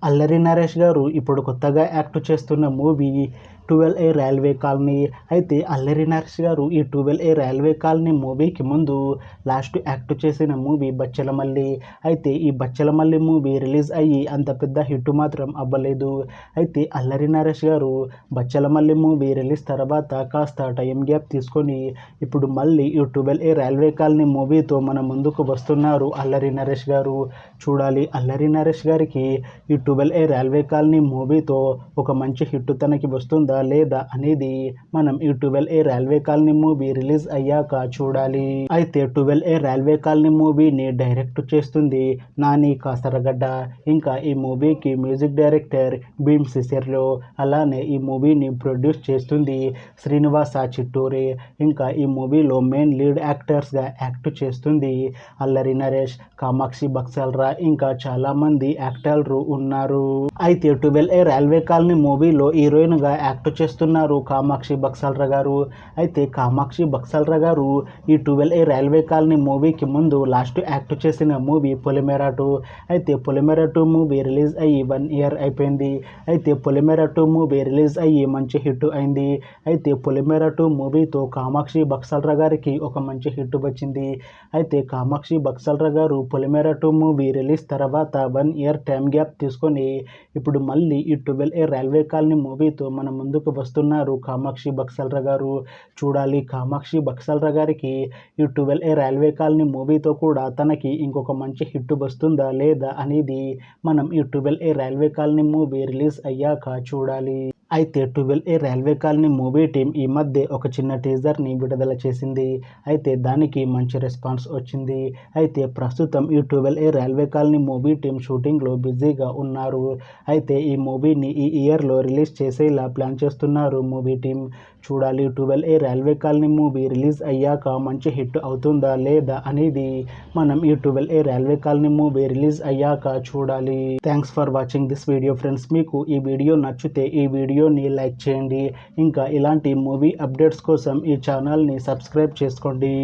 అల్లరి నరేష్ గారు ఇప్పుడు కొత్తగా యాక్ట్ చేస్తున్న మూవీ 12A రైల్వే కాలనీ. అయితే అల్లరి నరేష్ గారు ఈ 12A రైల్వే కాలనీ మూవీకి ముందు లాస్ట్ యాక్ట్ చేసిన మూవీ బచ్చలమల్లి. అయితే ఈ బచ్చలమల్లి మూవీ రిలీజ్ అయ్యి అంత పెద్ద హిట్ మాత్రం అవ్వలేదు. అయితే అల్లరి నరేష్ గారు బచ్చలమల్లి మూవీ రిలీజ్ తర్వాత కాస్త టైం గ్యాప్ తీసుకొని ఇప్పుడు మళ్ళీ ఈ 12A రైల్వే కాలనీ మూవీతో మన ముందుకు వస్తున్నారు అల్లరి నరేష్ గారు. చూడాలి అల్లరి నరేష్ గారికి ఈ 12A రైల్వే కాలనీ మూవీతో ఒక మంచి హిట్ తనకి వస్తుందా లేదా అనేది మనం ఈ 12A railway colony movie release అయ్యాక చూడాలి. అయితే 12A రైల్వే కాలనీ మూవీని డైరెక్ట్ చేస్తుంది నాని కాసరగడ్డ. ఇంకా ఈ మూవీకి మ్యూజిక్ డైరెక్టర్ భీమ్ సిసిర్లో. అలానే ఈ మూవీని ప్రొడ్యూస్ చేస్తుంది శ్రీనివాస చిట్టూరి. ఇంకా ఈ మూవీలో మెయిన్ లీడ్ యాక్టర్స్గా యాక్ట్ చేస్తుంది అల్లరి నరేష్, కామాక్షి బక్సల్రా, ఇంకా చాలామంది యాక్టర్లు ఉన్నారు. అయితే 12A రైల్వే కాలనీ మూవీలో హీరోయిన్గా యాక్ట్ చేస్తున్నారు కామాక్షి బక్సల్రా గారు. అయితే కామాక్షి బక్సల్రా గారు ఈ 12A రైల్వే కాలనీ మూవీకి ముందు లాస్ట్ యాక్ట్ చేసిన మూవీ పొలిమేర 2. అయితే పొలిమేర 2 మూవీ రిలీజ్ అయ్యి 1 year అయిపోయింది. అయితే పొలిమేర 2 మూవీ రిలీజ్ అయ్యి మంచి హిట్ అయింది. అయితే పొలిమేర 2 మూవీతో కామాక్షి బక్సల్రా గారికి ఒక మంచి హిట్ వచ్చింది. అయితే కామాక్షి బక్సల్రా గారు పొలిమేర 2 మూవీ రిలీజ్ తర్వాత 1 year టైం గ్యాప్ తీసుకొని ఇప్పుడు మళ్ళీ ఈ 12A రైల్వే కాలనీ మూవీతో మన ముందుకు వస్తున్నారు కామాక్షి బక్సల్రా గారు. చూడాలి కామాక్షి బక్సల్రా గారికి ఈ 12A రైల్వే కాలనీ మూవీతో కూడా తనకి ఇంకొక మంచి హిట్ వస్తుందా లేదా అనేది మనం ఈ 12A railway colony movie release అయ్యాక చూడాలి. అయితే 12A railway colony movie team ఈ మధ్య ఒక చిన్న టీజర్ని విడుదల చేసింది. అయితే దానికి మంచి రెస్పాన్స్ వచ్చింది. అయితే ప్రస్తుతం ఈ 12A railway colony movie team షూటింగ్లో బిజీగా ఉన్నారు. అయితే ఈ మూవీని ఈ ఇయర్లో రిలీజ్ చేసేలా ప్లాన్ చేస్తున్నారు మూవీ టీం. చూడాలి 12A railway colony movie release అయ్యాక మంచి హిట్ అవుతుందా లేదా అనేది మనం ఈ 12A railway colony movie release అయ్యాక చూడాలి. Thanks for watching this video friends. మీకు ఈ వీడియో నచ్చితే ఈ వీడియోని లైక్ చేయండి. ఇంకా ఇలాంటి మూవీ అప్డేట్స్ కోసం ఈ ఛానల్ని సబ్స్క్రైబ్ చేసుకోండి.